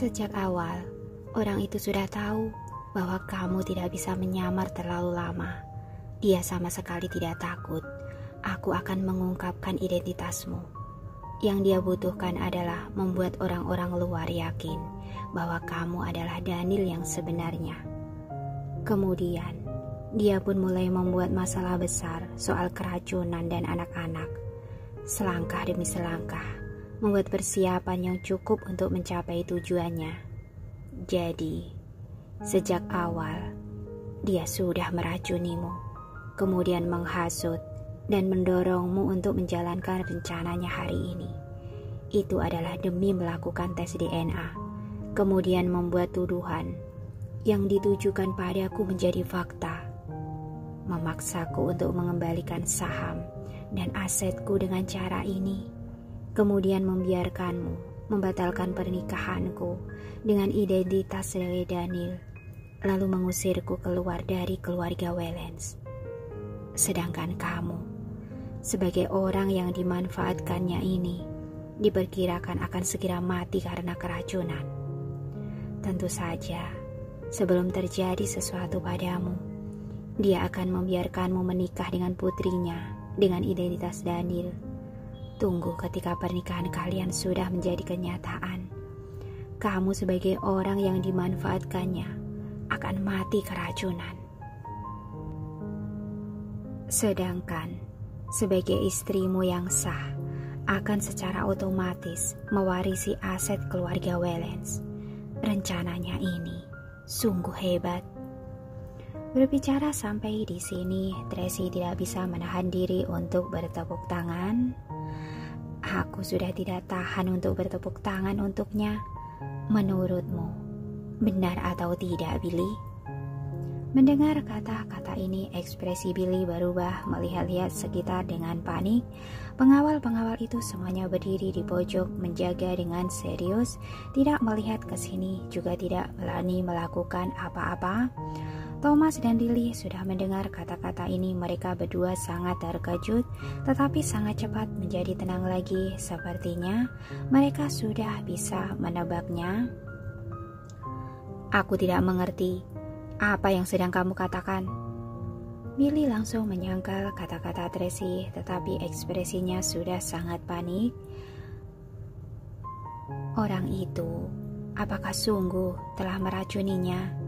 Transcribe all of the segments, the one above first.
Sejak awal, orang itu sudah tahu bahwa kamu tidak bisa menyamar terlalu lama. Dia sama sekali tidak takut. Aku akan mengungkapkan identitasmu. Yang dia butuhkan adalah membuat orang-orang luar yakin bahwa kamu adalah Daniel yang sebenarnya. Kemudian, dia pun mulai membuat masalah besar soal keracunan dan anak-anak. Selangkah demi selangkah, membuat persiapan yang cukup untuk mencapai tujuannya. Jadi, sejak awal, dia sudah meracunimu, kemudian menghasut dan mendorongmu untuk menjalankan rencananya hari ini. Itu adalah demi melakukan tes DNA, kemudian membuat tuduhan yang ditujukan padaku menjadi fakta, memaksaku untuk mengembalikan saham dan asetku dengan cara ini, kemudian membiarkanmu membatalkan pernikahanku dengan identitas sebagai Daniel, lalu mengusirku keluar dari keluarga Wellens. Sedangkan kamu, sebagai orang yang dimanfaatkannya ini, diperkirakan akan segera mati karena keracunan. Tentu saja, sebelum terjadi sesuatu padamu, dia akan membiarkanmu menikah dengan putrinya dengan identitas Daniel. Tunggu ketika pernikahan kalian sudah menjadi kenyataan. Kamu sebagai orang yang dimanfaatkannya akan mati keracunan. Sedangkan sebagai istrimu yang sah akan secara otomatis mewarisi aset keluarga Wellens. Rencananya ini sungguh hebat. Berbicara sampai di sini, Tracy tidak bisa menahan diri untuk bertepuk tangan. Aku sudah tidak tahan untuk bertepuk tangan untuknya. Menurutmu, benar atau tidak, Billy? Mendengar kata-kata ini, ekspresi Billy berubah, melihat-lihat sekitar dengan panik. Pengawal-pengawal itu semuanya berdiri di pojok, menjaga dengan serius, tidak melihat ke sini, juga tidak berani melakukan apa-apa. Thomas dan Lily sudah mendengar kata-kata ini. Mereka berdua sangat terkejut, tetapi sangat cepat menjadi tenang lagi. Sepertinya mereka sudah bisa menebaknya. Aku tidak mengerti apa yang sedang kamu katakan. Billy langsung menyangkal kata-kata Tracy, tetapi ekspresinya sudah sangat panik. Orang itu, apakah sungguh telah meracuninya?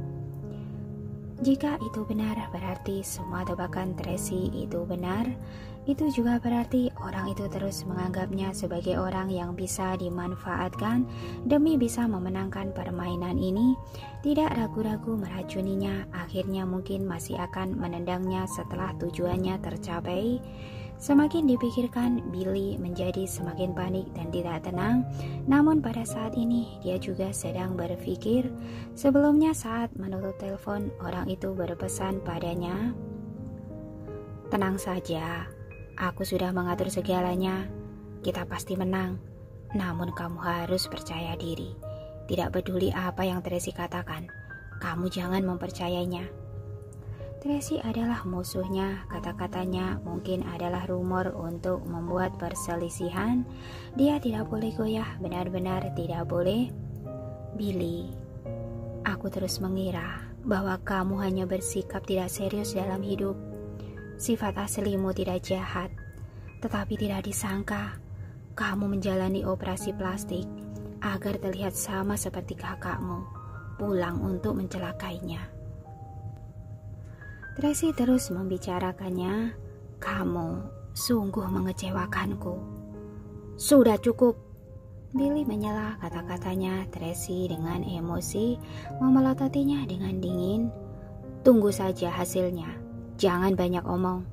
Jika itu benar, berarti semua tebakan Tracy itu benar. Itu juga berarti orang itu terus menganggapnya sebagai orang yang bisa dimanfaatkan demi bisa memenangkan permainan ini. Tidak ragu-ragu meracuninya, akhirnya mungkin masih akan menendangnya setelah tujuannya tercapai. Semakin dipikirkan, Billy menjadi semakin panik dan tidak tenang. Namun pada saat ini dia juga sedang berpikir. Sebelumnya saat menutup telepon, orang itu berpesan padanya, "Tenang saja, aku sudah mengatur segalanya. Kita pasti menang. Namun kamu harus percaya diri. Tidak peduli apa yang Tracy katakan, kamu jangan mempercayainya. Tracy adalah musuhnya, kata-katanya mungkin adalah rumor untuk membuat perselisihan. Dia tidak boleh goyah, benar-benar tidak boleh. Billy, aku terus mengira bahwa kamu hanya bersikap tidak serius dalam hidup. Sifat aslimu tidak jahat, tetapi tidak disangka kamu menjalani operasi plastik agar terlihat sama seperti kakakmu, pulang untuk mencelakainya." Tracy terus membicarakannya. "Kamu sungguh mengecewakanku." "Sudah cukup," Billy menyela kata-katanya. Tracy dengan emosi memelototinya dengan dingin. "Tunggu saja hasilnya, jangan banyak omong."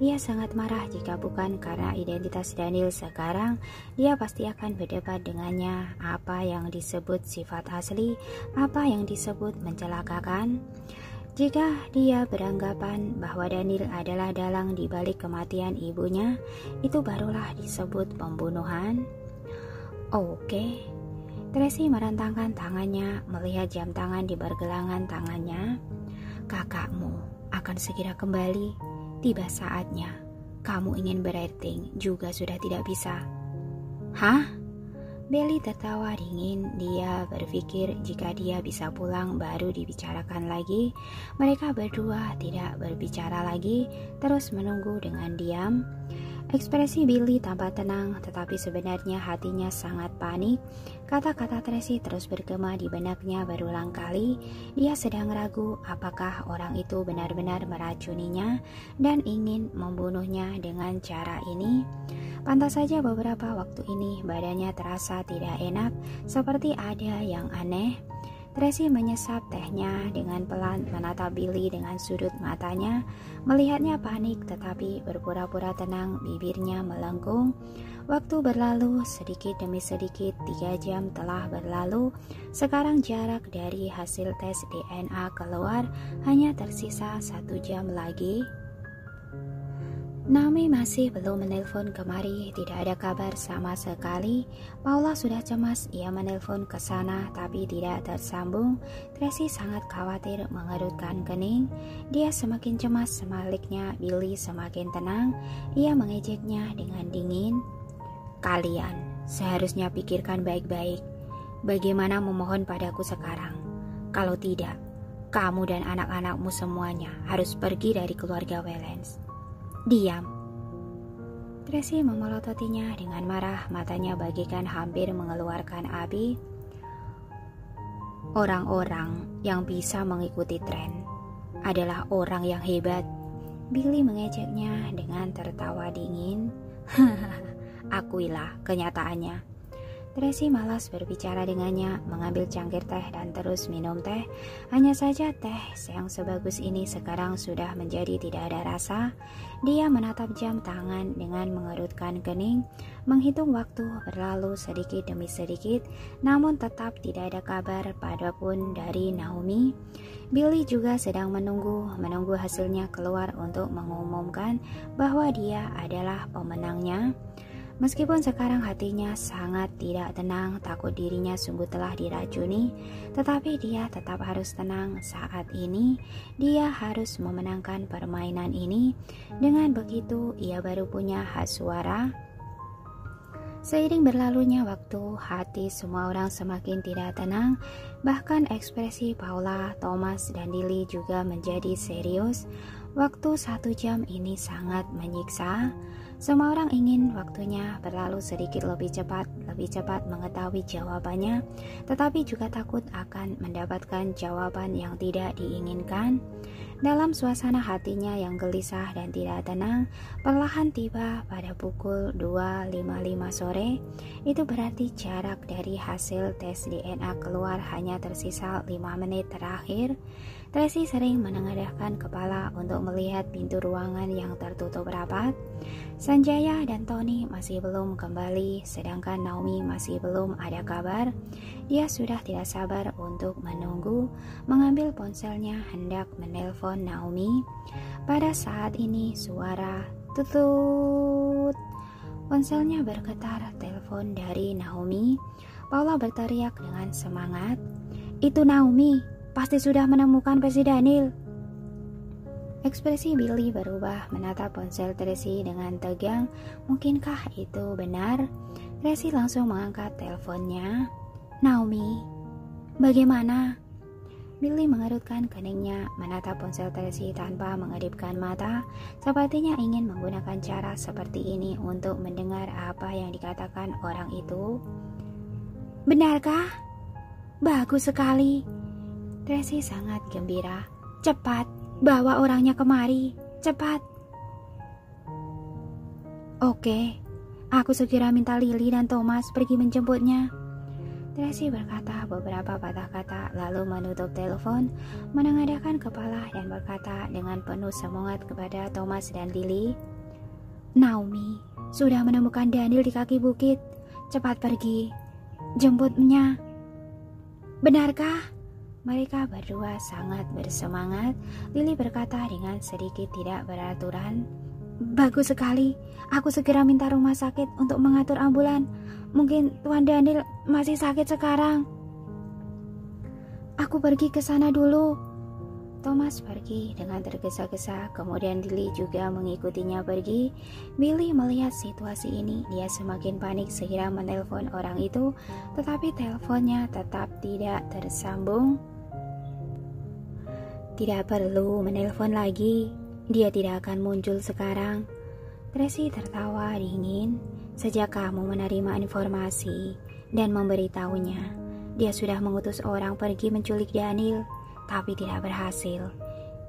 Ia sangat marah. Jika bukan karena identitas Daniel sekarang, dia pasti akan berdebat dengannya. Apa yang disebut sifat asli, apa yang disebut mencelakakan. Jika dia beranggapan bahwa Daniel adalah dalang di balik kematian ibunya, itu barulah disebut pembunuhan. Oke. Tracy merentangkan tangannya, melihat jam tangan di pergelangan tangannya. "Kakakmu akan segera kembali. Tiba saatnya. Kamu ingin berakting juga sudah tidak bisa." "Hah?" Billy tertawa dingin. Dia berpikir jika dia bisa pulang baru dibicarakan lagi. Mereka berdua tidak berbicara lagi, terus menunggu dengan diam. Ekspresi Billy tampak tenang, tetapi sebenarnya hatinya sangat panik. Kata-kata Tracy terus bergema di benaknya berulang kali. Dia sedang ragu apakah orang itu benar-benar meracuninya dan ingin membunuhnya dengan cara ini. Pantas saja beberapa waktu ini badannya terasa tidak enak, seperti ada yang aneh. Tracy menyesap tehnya dengan pelan, menatap Billy dengan sudut matanya. Melihatnya panik tetapi berpura-pura tenang, bibirnya melengkung. Waktu berlalu sedikit demi sedikit, 3 jam telah berlalu. Sekarang jarak dari hasil tes DNA keluar, hanya tersisa 1 jam lagi. Naomi masih belum menelpon kemari, tidak ada kabar sama sekali. Paula sudah cemas, ia menelpon ke sana tapi tidak tersambung. Tracy sangat khawatir, mengerutkan kening. Dia semakin cemas, sebaliknya Billy semakin tenang. Ia mengejeknya dengan dingin. Kalian seharusnya pikirkan baik-baik. Bagaimana memohon padaku sekarang? Kalau tidak, kamu dan anak-anakmu semuanya harus pergi dari keluarga Wellens. Diam. Tracy memelototinya dengan marah, matanya bagikan hampir mengeluarkan api. Orang-orang yang bisa mengikuti tren adalah orang yang hebat. Billy mengejeknya dengan tertawa dingin. Akuilah kenyataannya. Tracy malas berbicara dengannya, mengambil cangkir teh dan terus minum teh. Hanya saja teh yang sebagus ini sekarang sudah menjadi tidak ada rasa. Dia menatap jam tangan dengan mengerutkan kening, menghitung waktu berlalu sedikit demi sedikit, namun tetap tidak ada kabar padapun dari Naomi. Billy juga sedang menunggu hasilnya keluar untuk mengumumkan bahwa dia adalah pemenangnya. Meskipun sekarang hatinya sangat tidak tenang, takut dirinya sungguh telah diracuni, tetapi dia tetap harus tenang saat ini. Dia harus memenangkan permainan ini. Dengan begitu, ia baru punya hak suara. Seiring berlalunya waktu, hati semua orang semakin tidak tenang. Bahkan ekspresi Paula, Thomas, dan Lily juga menjadi serius. Waktu 1 jam ini sangat menyiksa. Semua orang ingin waktunya berlalu sedikit lebih cepat mengetahui jawabannya, tetapi juga takut akan mendapatkan jawaban yang tidak diinginkan. Dalam suasana hatinya yang gelisah dan tidak tenang, perlahan tiba pada pukul 2.55 sore. Itu berarti jarak dari hasil tes DNA keluar hanya tersisa 5 menit terakhir. Tracy sering menengadahkan kepala untuk melihat pintu ruangan yang tertutup rapat. Sanjaya dan Tony masih belum kembali, sedangkan Naomi masih belum ada kabar. Dia sudah tidak sabar untuk menunggu, mengambil ponselnya hendak menelpon Naomi. Pada saat ini suara tutut. Ponselnya bergetar, telepon dari Naomi. Paula berteriak dengan semangat, "Itu Naomi, pasti sudah menemukan Percy Daniel." Ekspresi Billy berubah, menatap ponsel Tracy dengan tegang. Mungkinkah itu benar? Tracy langsung mengangkat teleponnya. "Naomi, bagaimana?" Billy mengerutkan keningnya, menatap ponsel Tracy tanpa mengedipkan mata. Sepertinya ingin menggunakan cara seperti ini untuk mendengar apa yang dikatakan orang itu. "Benarkah? Bagus sekali." Tracy sangat gembira. "Cepat, bawa orangnya kemari, cepat." "Oke, aku segera minta Lily dan Thomas pergi menjemputnya." Tracy berkata beberapa patah kata lalu menutup telepon, menengadahkan kepala dan berkata dengan penuh semangat kepada Thomas dan Lily, "Naomi sudah menemukan Daniel di kaki bukit. Cepat pergi, jemputnya." "Benarkah?" Mereka berdua sangat bersemangat. Lily berkata dengan sedikit tidak beraturan, "Bagus sekali. Aku segera minta rumah sakit untuk mengatur ambulan. Mungkin Tuan Daniel masih sakit sekarang." "Aku pergi ke sana dulu." Thomas pergi dengan tergesa-gesa, kemudian Billy juga mengikutinya pergi. Billy melihat situasi ini, dia semakin panik segera menelpon orang itu, tetapi teleponnya tetap tidak tersambung. Tidak perlu menelpon lagi, dia tidak akan muncul sekarang. Tracy tertawa dingin. Sejak kamu menerima informasi dan memberitahunya, dia sudah mengutus orang pergi menculik Daniel, tapi tidak berhasil.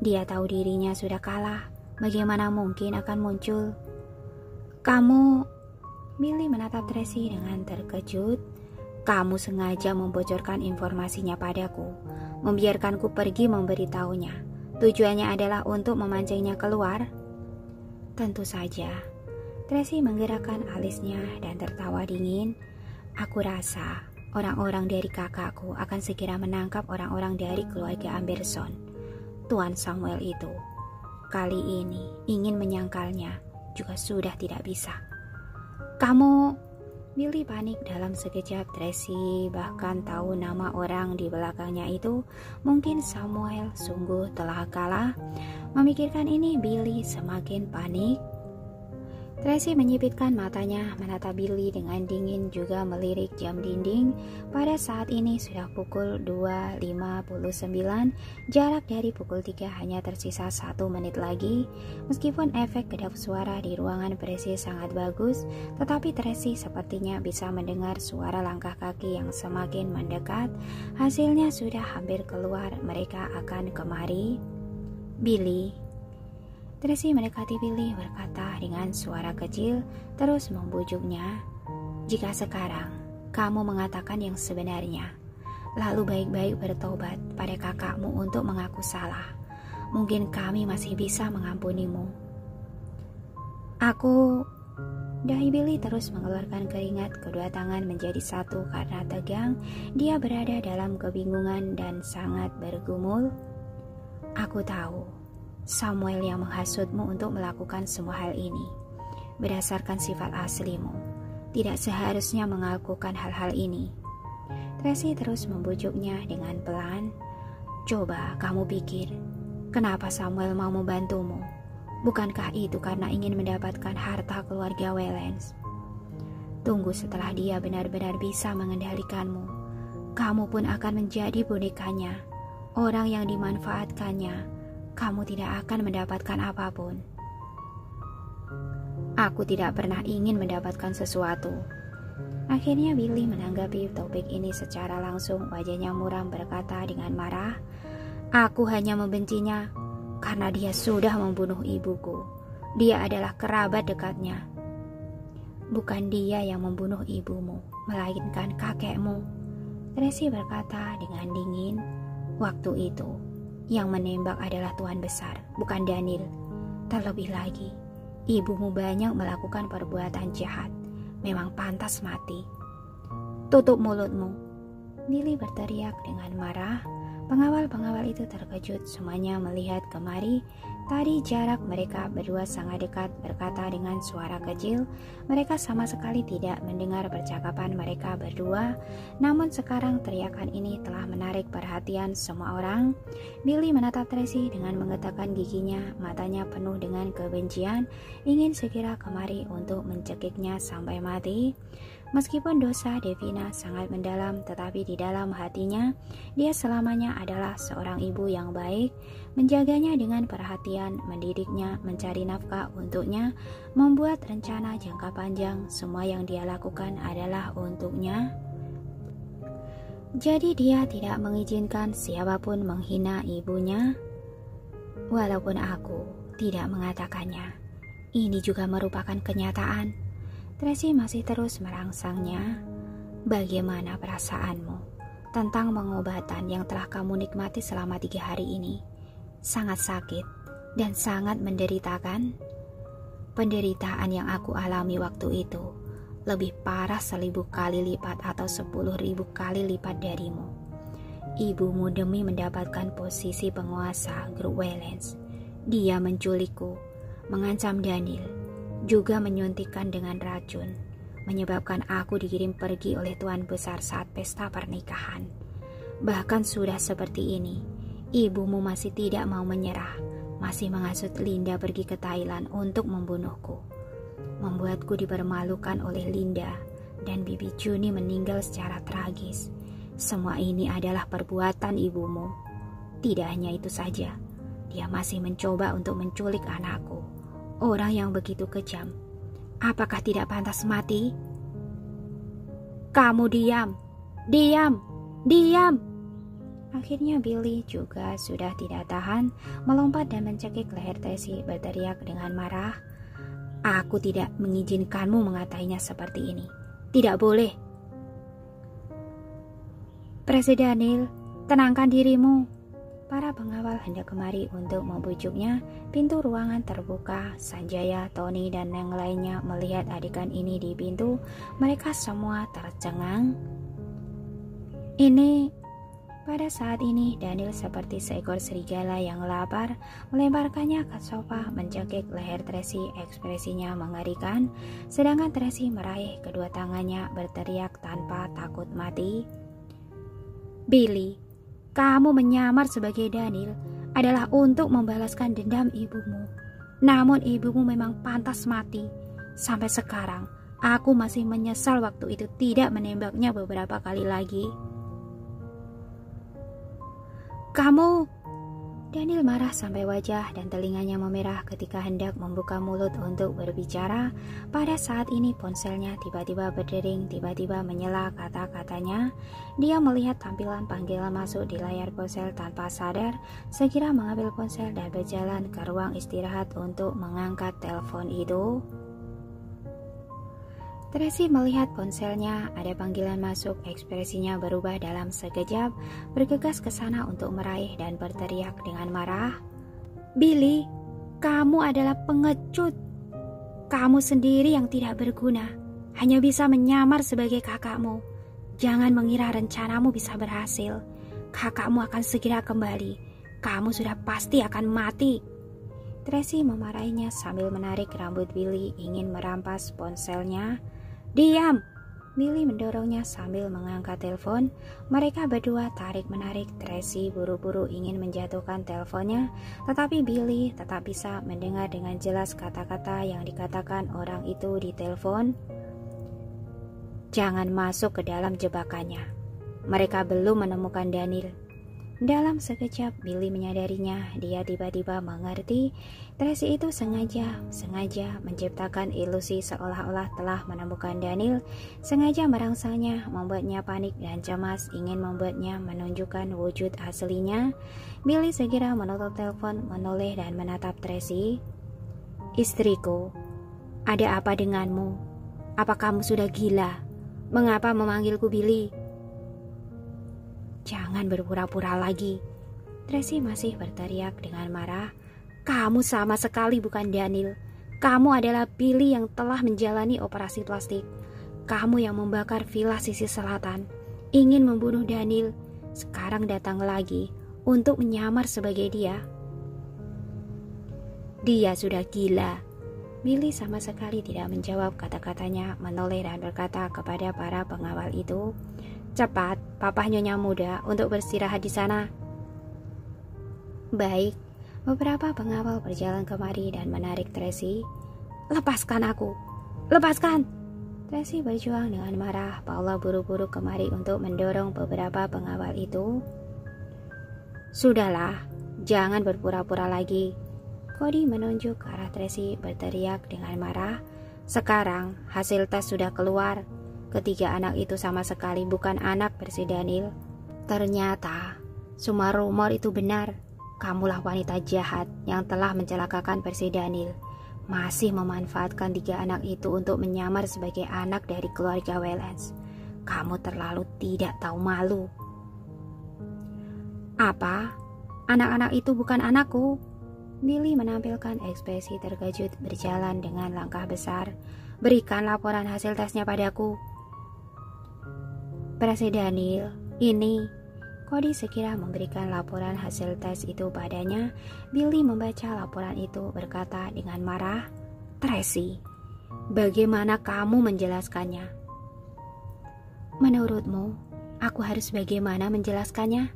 Dia tahu dirinya sudah kalah. Bagaimana mungkin akan muncul? Kamu... Billy menatap Tracy dengan terkejut. Kamu sengaja membocorkan informasinya padaku, membiarkanku pergi memberitahunya. Tujuannya adalah untuk memancingnya keluar? Tentu saja. Tracy menggerakkan alisnya dan tertawa dingin. Aku rasa orang-orang dari kakakku akan segera menangkap orang-orang dari keluarga Amberson. Tuan Samuel itu kali ini ingin menyangkalnya juga sudah tidak bisa. Kamu... Billy panik dalam sekejap. Tracy bahkan tahu nama orang di belakangnya itu. Mungkin Samuel sungguh telah kalah. Memikirkan ini, Billy semakin panik. Tracy menyipitkan matanya, menatap Billy dengan dingin, juga melirik jam dinding. Pada saat ini sudah pukul 2.59, jarak dari pukul 3 hanya tersisa 1 menit lagi. Meskipun efek kedap suara di ruangan Tracy sangat bagus, tetapi Tracy sepertinya bisa mendengar suara langkah kaki yang semakin mendekat. Hasilnya sudah hampir keluar, mereka akan kemari. Billy. Tracy mendekati Billy, berkata dengan suara kecil, terus membujuknya. Jika sekarang kamu mengatakan yang sebenarnya, lalu baik-baik bertobat pada kakakmu untuk mengaku salah, mungkin kami masih bisa mengampunimu. Dahi Billy terus mengeluarkan keringat, kedua tangan menjadi satu karena tegang. Dia berada dalam kebingungan dan sangat bergumul. Aku tahu Samuel yang menghasutmu untuk melakukan semua hal ini. Berdasarkan sifat aslimu, tidak seharusnya melakukan hal-hal ini. Tracy terus membujuknya dengan pelan. Coba kamu pikir, kenapa Samuel mau membantumu? Bukankah itu karena ingin mendapatkan harta keluarga Wellens? Tunggu setelah dia benar-benar bisa mengendalikanmu. Kamu pun akan menjadi bonekanya, orang yang dimanfaatkannya. Kamu tidak akan mendapatkan apapun. Aku tidak pernah ingin mendapatkan sesuatu. Akhirnya Billy menanggapi topik ini secara langsung. Wajahnya muram, berkata dengan marah, aku hanya membencinya karena dia sudah membunuh ibuku. Dia adalah kerabat dekatnya. Bukan dia yang membunuh ibumu, melainkan kakekmu. Tracy berkata dengan dingin. Waktu itu yang menembak adalah Tuan Besar, bukan Daniel. Terlebih lagi, ibumu banyak melakukan perbuatan jahat. Memang pantas mati. Tutup mulutmu, Billy berteriak dengan marah. Pengawal-pengawal itu terkejut, semuanya melihat kemari. Tadi jarak mereka berdua sangat dekat, berkata dengan suara kecil. Mereka sama sekali tidak mendengar percakapan mereka berdua. Namun sekarang teriakan ini telah menarik perhatian semua orang. Billy menatap Tracy dengan menggetakkan giginya, matanya penuh dengan kebencian, ingin segera kemari untuk mencekiknya sampai mati. Meskipun dosa Devina sangat mendalam, tetapi di dalam hatinya, dia selamanya adalah seorang ibu yang baik, menjaganya dengan perhatian, mendidiknya, mencari nafkah untuknya, membuat rencana jangka panjang. Semua yang dia lakukan adalah untuknya. Jadi dia tidak mengizinkan siapapun menghina ibunya. Walaupun aku tidak mengatakannya, ini juga merupakan kenyataan. Tracy masih terus merangsangnya. Bagaimana perasaanmu tentang pengobatan yang telah kamu nikmati selama 3 hari ini? Sangat sakit dan sangat menderitakan. Penderitaan yang aku alami waktu itu lebih parah 1000 kali lipat atau 10.000 kali lipat darimu. Ibumu demi mendapatkan posisi penguasa grup Wellens, dia menculikku, mengancam Daniel, juga menyuntikkan dengan racun, menyebabkan aku dikirim pergi oleh Tuan Besar saat pesta pernikahan. Bahkan sudah seperti ini, Ibumu masih tidak mau menyerah, masih menghasut Linda pergi ke Thailand untuk membunuhku. Membuatku dipermalukan oleh Linda dan Bibi Juni meninggal secara tragis. Semua ini adalah perbuatan ibumu. Tidak hanya itu saja, dia masih mencoba untuk menculik anakku. Orang yang begitu kejam, apakah tidak pantas mati? Kamu diam, diam, diam. Akhirnya Billy juga sudah tidak tahan, melompat dan mencekik leher Tracy, berteriak dengan marah. Aku tidak mengizinkanmu mengatakannya seperti ini. Tidak boleh. Presiden Daniel, tenangkan dirimu. Para pengawal hendak kemari untuk membujuknya. Pintu ruangan terbuka. Sanjaya, Tony, dan yang lainnya melihat adegan ini di pintu. Mereka semua tercengang. Pada saat ini Daniel seperti seekor serigala yang lapar, melemparkannya ke sofa, mencekik leher Tracy. Ekspresinya mengerikan, sedangkan Tracy meraih kedua tangannya berteriak tanpa takut mati. Billy, kamu menyamar sebagai Daniel adalah untuk membalaskan dendam ibumu. Namun ibumu memang pantas mati. Sampai sekarang, aku masih menyesal waktu itu tidak menembaknya beberapa kali lagi. Kamu! Daniel marah sampai wajah dan telinganya memerah ketika hendak membuka mulut untuk berbicara. Pada saat ini ponselnya tiba-tiba berdering, tiba-tiba menyela kata-katanya. Dia melihat tampilan panggilan masuk di layar ponsel tanpa sadar, segera mengambil ponsel dan berjalan ke ruang istirahat untuk mengangkat telepon itu. Tracy melihat ponselnya, ada panggilan masuk, ekspresinya berubah dalam sekejap, bergegas ke sana untuk meraih dan berteriak dengan marah. Billy, kamu adalah pengecut. Kamu sendiri yang tidak berguna, hanya bisa menyamar sebagai kakakmu. Jangan mengira rencanamu bisa berhasil. Kakakmu akan segera kembali. Kamu sudah pasti akan mati. Tracy memarahinya sambil menarik rambut Billy, ingin merampas ponselnya. Diam! Billy mendorongnya sambil mengangkat telepon. Mereka berdua tarik-menarik. Tracy buru-buru ingin menjatuhkan teleponnya, tetapi Billy tetap bisa mendengar dengan jelas kata-kata yang dikatakan orang itu di telepon. Jangan masuk ke dalam jebakannya. Mereka belum menemukan Daniel. Dalam sekejap Billy menyadarinya. Dia tiba-tiba mengerti. Tracy itu sengaja menciptakan ilusi seolah-olah telah menemukan Daniel, sengaja merangsangnya, membuatnya panik dan cemas, ingin membuatnya menunjukkan wujud aslinya. Billy segera menutup telepon, menoleh dan menatap Tracy. Istriku, ada apa denganmu? Apa kamu sudah gila? Mengapa memanggilku Billy? Jangan berpura-pura lagi. Tracy masih berteriak dengan marah. Kamu sama sekali bukan Daniel. Kamu adalah Billy yang telah menjalani operasi plastik. Kamu yang membakar villa sisi selatan, ingin membunuh Daniel. Sekarang datang lagi untuk menyamar sebagai dia. Dia sudah gila. Billy sama sekali tidak menjawab kata-katanya, menoleh dan berkata kepada para pengawal itu, cepat, papa nyonya muda untuk beristirahat di sana. Baik, beberapa pengawal berjalan kemari dan menarik Tracy. Lepaskan aku, lepaskan! Tracy berjuang dengan marah. Paula buru-buru kemari untuk mendorong beberapa pengawal itu. Sudahlah, jangan berpura-pura lagi. Cody menunjuk ke arah Tracy, berteriak dengan marah. Sekarang hasil tes sudah keluar. Ketiga anak itu sama sekali bukan anak Presiden Daniel. Ternyata semua rumor itu benar. Kamulah wanita jahat yang telah mencelakakan Presiden Daniel. Masih memanfaatkan 3 anak itu untuk menyamar sebagai anak dari keluarga Wellens. Kamu terlalu tidak tahu malu. Apa? Anak-anak itu bukan anakku. Billy menampilkan ekspresi terkejut, berjalan dengan langkah besar. Berikan laporan hasil tesnya padaku. Presiden Daniel, ini. Cody segera memberikan laporan hasil tes itu padanya. Billy membaca laporan itu, berkata dengan marah, Tracy, bagaimana kamu menjelaskannya? Menurutmu, aku harus bagaimana menjelaskannya?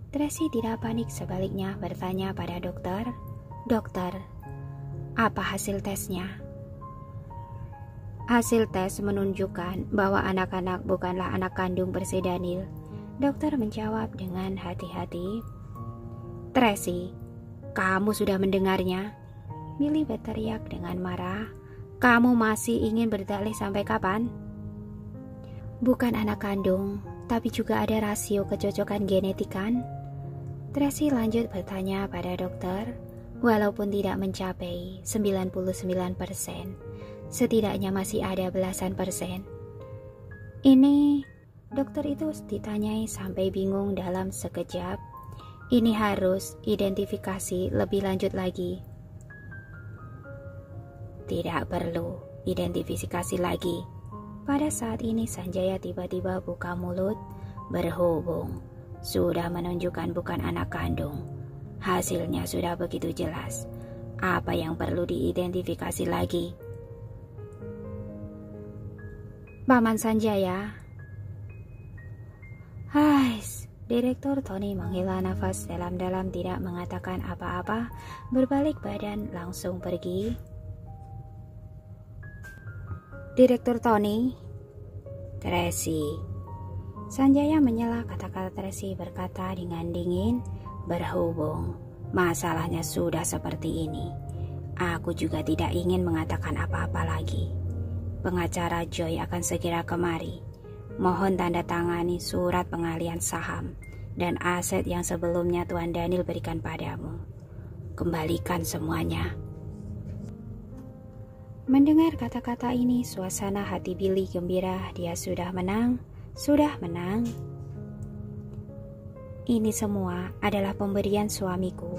Tracy tidak panik, sebaliknya bertanya pada dokter, "Dokter, apa hasil tesnya?" "Hasil tes menunjukkan bahwa anak-anak bukanlah anak kandung Percy Daniel," dokter menjawab dengan hati-hati. "Tracy, kamu sudah mendengarnya?" Millie berteriak dengan marah. "Kamu masih ingin berdalih sampai kapan?" "Bukan anak kandung, tapi juga ada rasio kecocokan genetik kan?" Tracy lanjut bertanya pada dokter. "Walaupun tidak mencapai 99%, setidaknya masih ada belasan persen." Ini dokter itu ditanyai sampai bingung dalam sekejap. "Ini harus identifikasi lebih lanjut lagi." "Tidak perlu identifikasi lagi." Pada saat ini Sanjaya tiba-tiba buka mulut. "Berhubung sudah menunjukkan bukan anak kandung, hasilnya sudah begitu jelas. Apa yang perlu diidentifikasi lagi?" "Paman Sanjaya." "Hais." Direktur Tony menghela nafas dalam-dalam, tidak mengatakan apa-apa, berbalik badan langsung pergi. "Direktur Tony." "Tracy." Sanjaya menyela kata-kata Tracy, berkata dengan dingin, "Berhubung masalahnya sudah seperti ini, aku juga tidak ingin mengatakan apa-apa lagi. Pengacara Joy akan segera kemari. Mohon tanda tangani surat pengalihan saham dan aset yang sebelumnya Tuan Daniel berikan padamu. Kembalikan semuanya." Mendengar kata-kata ini, suasana hati Billy gembira. Dia sudah menang. Sudah menang. "Ini semua adalah pemberian suamiku.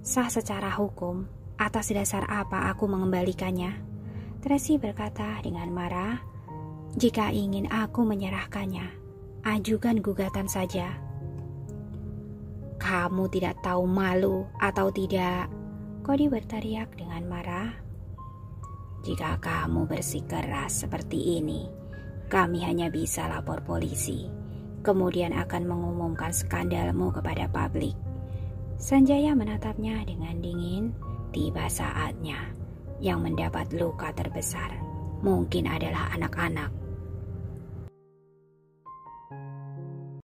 Sah secara hukum. Atas dasar apa aku mengembalikannya?" Tracy berkata dengan marah. "Jika ingin aku menyerahkannya, ajukan gugatan saja." "Kamu tidak tahu malu atau tidak?" Cody berteriak dengan marah. "Jika kamu bersikeras seperti ini, kami hanya bisa lapor polisi, kemudian akan mengumumkan skandalmu kepada publik." Sanjaya menatapnya dengan dingin. "Tiba saatnya. Yang mendapat luka terbesar mungkin adalah anak-anak."